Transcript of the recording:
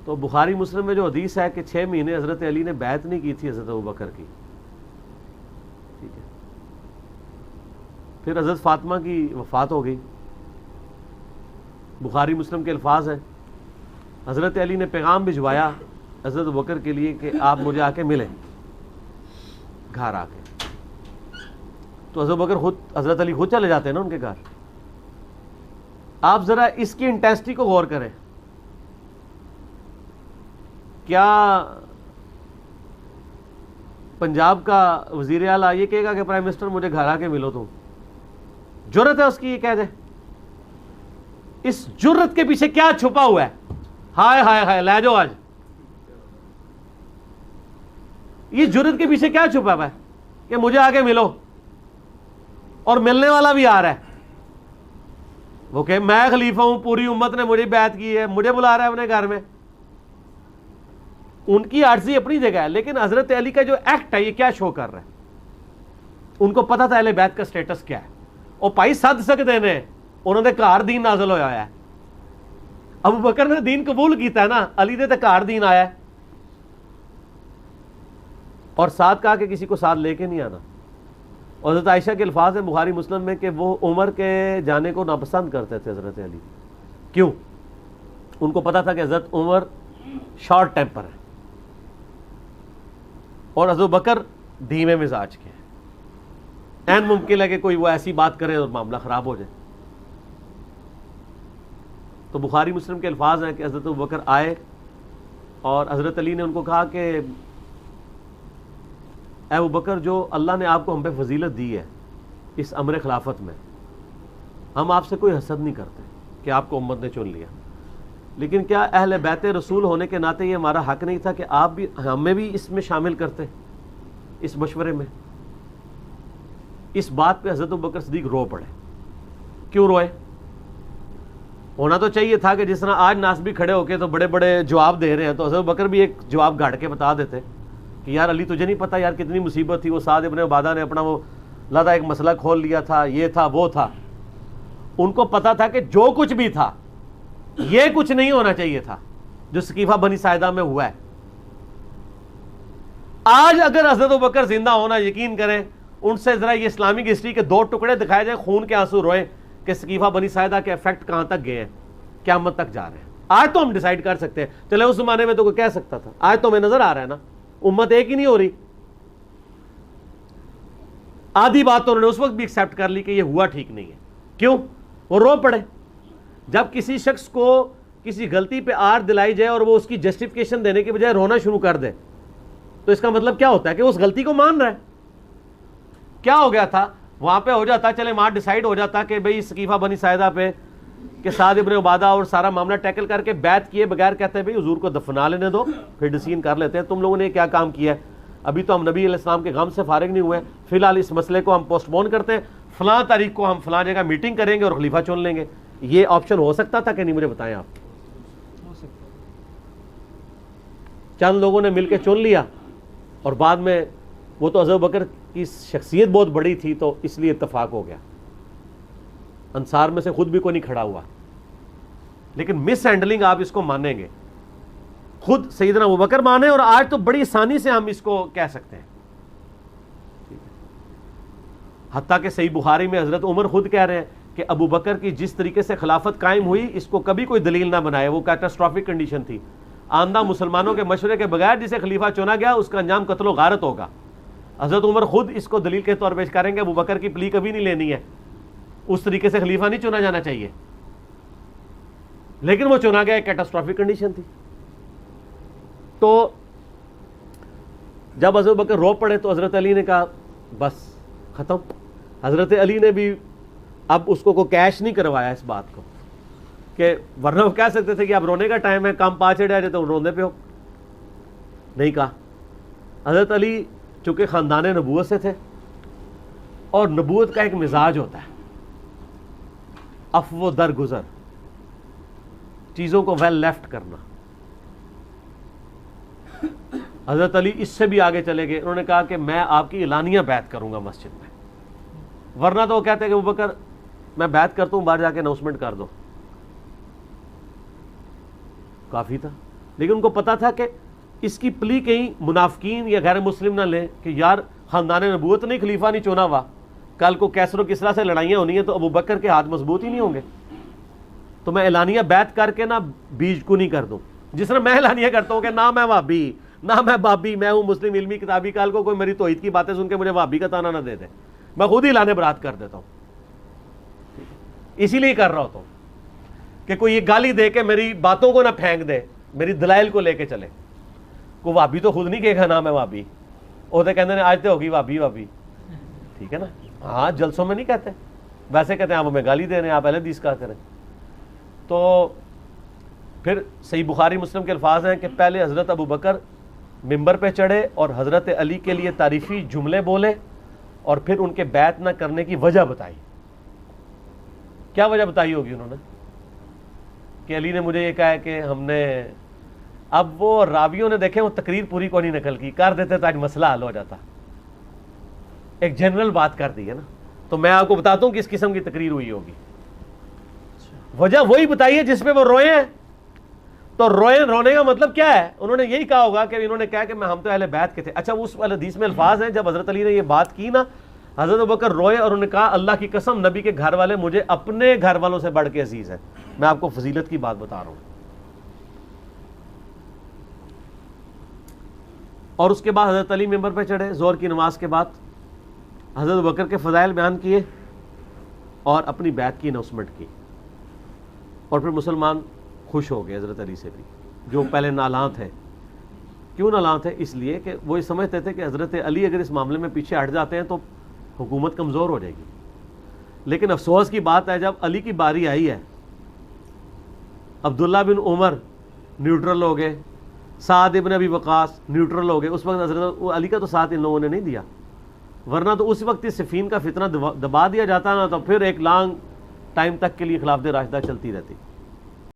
तो बुखारी मुस्लिम में जो हदीस है कि 6 महीने हज़रत अली ने बैत नहीं की थी हज़रत अबू बकर की, ठीक है। फिर हज़रत फातिमा की वफ़ात हो गई। बुखारी मुस्लिम के अल्फाज हैं, हज़रत अली ने पैगाम भिजवाया हज़रत अबू बकर के लिए कि आप मुझे आके मिलें घर आके। तो हज़रत अबू बकर खुद, हज़रत अली खुद चले जाते हैं ना उनके घर। आप ज़रा इसकी इंटेंसिटी को गौर करें। क्या पंजाब का वज़ीर आला ये कहेगा कि प्राइम मिनिस्टर मुझे घर आके मिलो? तुम जुर्रत है उसकी ये कह दे? इस जुर्रत के पीछे क्या छुपा हुआ है? हाय हाय हाय ले जाओ आज। ये जुर्रत के पीछे क्या छुपा हुआ है कि मुझे आके मिलो? और मिलने वाला भी आ रहा है, वो कहे मैं खलीफा हूं, पूरी उम्मत ने मुझे बैत की है, मुझे बुला रहा है अपने घर में। उनकी आर्जी अपनी जगह है, लेकिन हजरत अली का जो एक्ट है ये क्या शो कर रहा है? उनको पता था अहले बैत का स्टेटस क्या है। और भाई सद सकते ने उन्होंने घर दीन नाजल होया है। अबू बकर ने दीन कबूल किया है ना, अली दे तो घर दीन आया है। और साथ कहा कि किसी को साथ लेके नहीं आना। और हज़रत आयशा के अल्फाज है बुखारी मुस्लिम में कि वो उमर के जाने को नापसंद करते थे हज़रत अली। क्यों? उनको पता था कि हज़रत उमर शॉर्ट टेम्पर है और हज़रत बकर धीमे मिजाज के हैं। ऐन मुमकिन है कि कोई वो ऐसी बात करे और मामला ख़राब हो जाए। तो बुखारी मुस्लिम के अल्फाज हैं कि हज़रत बकर आए और हज़रत अली ने उनको कहा कि अबू बकर, जो अल्लाह ने आपको हम पे फजीलत दी है इस अमर खिलाफत में, हम आपसे कोई हसद नहीं करते कि आपको उम्मत ने चुन लिया, लेकिन क्या अहले बैत रसूल होने के नाते ये हमारा हक नहीं था कि आप भी हमें भी इसमें शामिल करते, इस मशवरे में? इस बात पे हज़रत अबू बकर सिद्दीक रो पड़े। क्यों रोए? होना तो चाहिए था कि जिस तरह आज नास भी खड़े होके तो बड़े बड़े जवाब दे रहे हैं, तो हज़रत अबू बकर भी एक जवाब गाड़ के बता देते कि यार अली तुझे नहीं पता यार कितनी मुसीबत थी, वो साद इब्न उबादा ने अपना वो लादा एक मसला खोल लिया था, ये था वो था। उनको पता था कि जो कुछ भी था ये कुछ नहीं होना चाहिए था जो सकीफा बनी साइदा में हुआ है। आज अगर हज़रत अबू बकर जिंदा होना, यकीन करें उनसे जरा ये इस्लामिक हिस्ट्री के 2 टुकड़े दिखाए जाए, खून के आंसू रोए कि सकीफा बनी साइदा के इफेक्ट कहां तक गए हैं, क़यामत तक जा रहे हैं। आज तो हम डिसाइड कर सकते हैं, चले उस जमाने में तो कोई कह सकता था, आज तो हमें नजर आ रहा है ना उम्मत एक ही नहीं हो रही। आधी बात तो उन्होंने उस वक्त भी एक्सेप्ट कर ली कि ये हुआ ठीक नहीं है। क्यों? वो रो पड़े। जब किसी शख्स को किसी गलती पे आर दिलाई जाए और वो उसकी जस्टिफिकेशन देने के बजाय रोना शुरू कर दे, तो इसका मतलब क्या होता है कि वो उस गलती को मान रहा है। क्या हो गया था वहां पे? हो जाता, चले वहां डिसाइड हो जाता कि भाई सकीफा बनी साइदा पे कि साद इब्न उबादा और सारा मामला टैकल करके बैत किए बगैर कहते हैं भाई हुजूर को दफना लेने दो, फिर डिसीजन कर लेते हैं तुम लोगों ने क्या काम किया है। अभी तो हम नबी अलैहिस्सलाम के गम से फारिग नहीं हुए, फिलहाल इस मसले को हम पोस्टपोन करते हैं, फलां तारीख को हम फलां जगह मीटिंग करेंगे और खलीफा चुन लेंगे। ये ऑप्शन हो सकता था कि नहीं? मुझे बताएं आप। चंद लोगों ने मिलकर चुन लिया और बाद में वो तो हज़रत बकर की शख्सियत बहुत बड़ी थी तो इसलिए इत्तफाक हो गया। अंसार में से खुद भी कोई नहीं खड़ा हुआ, लेकिन मिस हैंडलिंग आप इसको मानेंगे, खुद सैयदना अबू बकर माने और आज तो बड़ी आसानी से हम इसको कह सकते हैं। हत्ता कि सही बुखारी में हजरत उमर खुद कह रहे हैं कि अबू बकर की जिस तरीके से खिलाफत कायम हुई इसको कभी कोई दलील ना बनाए, वो कैटास्ट्रॉफिक कंडीशन थी। आंदा मुसलमानों के मशवरे के बगैर जिसे खलीफा चुना गया उसका अंजाम कत्ल गारत होगा। हजरत उमर खुद इसको दलील के तौर पेश करेंगे, अबू बकर की प्ली कभी नहीं लेनी है, उस तरीके से खलीफा नहीं चुना जाना चाहिए, लेकिन वो चुना गया, कैटास्ट्रॉफिक कंडीशन थी। तो जब हजरत बकर रो पड़े तो हजरत अली ने कहा बस खत्म। हजरत अली ने भी अब उसको को कैश नहीं करवाया इस बात को कि वरना वो कह सकते थे कि अब रोने का टाइम है, काम पा चढ़ा जाए तो रोने पे हो, नहीं कहा। हजरत अली चूंकि खानदान नबूवत से थे और नबूवत का एक मिजाज होता है अफ़्व दरगुजर, चीज़ों को वेल लेफ्ट करना। हजरत अली इससे भी आगे चले गए, उन्होंने कहा कि मैं आपकी एलानिया बैत करूंगा मस्जिद में, वरना तो वो कहते हैं कि अबू बकर मैं बैत करता हूं, बाहर जाके अनाउंसमेंट कर दो, काफ़ी था। लेकिन उनको पता था कि इसकी प्ली कहीं मुनाफिकीन या गैर मुस्लिम ना लें कि यार खानदान नबूवत नहीं, खलीफा नहीं चुना हुआ, कल को कैसर किसरा से लड़ाइयाँ होनी है तो अबू बकर के हाथ मजबूत ही नहीं होंगे, तो मैं एलानिया बैत करके ना बीज को नहीं कर दूँ। जिस तरह मैं एलानिया करता हूँ कि ना मैं वाबी ना मैं बाबी, मैं हूँ मुस्लिम इल्मी किताबी, कल को कोई मेरी तौहीद की बातें सुन के मुझे वाबी का ताना ना दे दे, मैं खुद ही लाने बरात कर देता हूँ। इसीलिए कर रहा होता हूँ कि कोई ये गाली दे के मेरी बातों को ना फेंक दे, मेरी दलाइल को लेके चले। को वाबी तो खुद नहीं कहेगा ना मैं वाबी, वो तो कहते आज तो होगी वाबी वाबी, ठीक है ना। हाँ, जलसों में नहीं कहते, वैसे कहते हैं आप हमें गाली दे रहे हैं, आप पहले हदीस का करें। तो फिर सही बुखारी मुस्लिम के अल्फाज हैं कि पहले हज़रत अबू बकर मिंबर पे चढ़े और हज़रत अली के लिए तारीफ़ी जुमले बोले और फिर उनके बैत ना करने की वजह बताई। क्या वजह बताई होगी उन्होंने कि अली ने मुझे ये कहा है कि हमने, अब वो रावियों ने देखे वो तकरीर पूरी को नहीं नकल की, कर देते तो आज मसला हल हो जाता, एक जनरल बात कर दी है ना। तो मैं आपको बताता हूँ किस किस्म की तकरीर हुई होगी। वजह वही बताई है जिसमें वो रोए हैं। तो रोने का मतलब क्या है, उन्होंने यही कहा होगा कि इन्होंने कहा कि मैं हम तो अहले बैत के थे। अच्छा, उस हदीस में अल्फाज हैं जब हज़रत अली ने ये बात की ना, हज़रत अबू बकर रोए और उन्होंने कहा अल्लाह की कसम नबी के घर वाले मुझे अपने घर वालों से बढ़ के अजीज है। मैं आपको फजीलत की बात बता रहा हूँ। और उसके बाद हज़रत अली मिंबर पे चढ़े, ज़ोहर की नमाज के बाद हज़रत अबू बकर के फ़ज़ाइल बयान किए और अपनी बैत की अनाउंसमेंट की, और फिर मुसलमान खुश हो गए हज़रत अली से भी, जो पहले नालां थे। क्यों नालां थे? इसलिए कि वो ये समझते थे कि हज़रत अली अगर इस मामले में पीछे हट जाते हैं तो हुकूमत कमज़ोर हो जाएगी। लेकिन अफसोस की बात है, जब अली की बारी आई है, अब्दुल्ला बिन उमर न्यूट्रल हो गए, साद इब्न अबी वक़ास न्यूट्रल हो गए। उस वक्त हज़रत अली का तो साथ इन लोगों ने नहीं दिया, वरना तो उस वक्त इस सिफ़ीन का फितना दबा दिया जाता ना, तो फिर एक लॉन्ग टाइम तक के लिए खिलाफत राशिदा चलती रहती।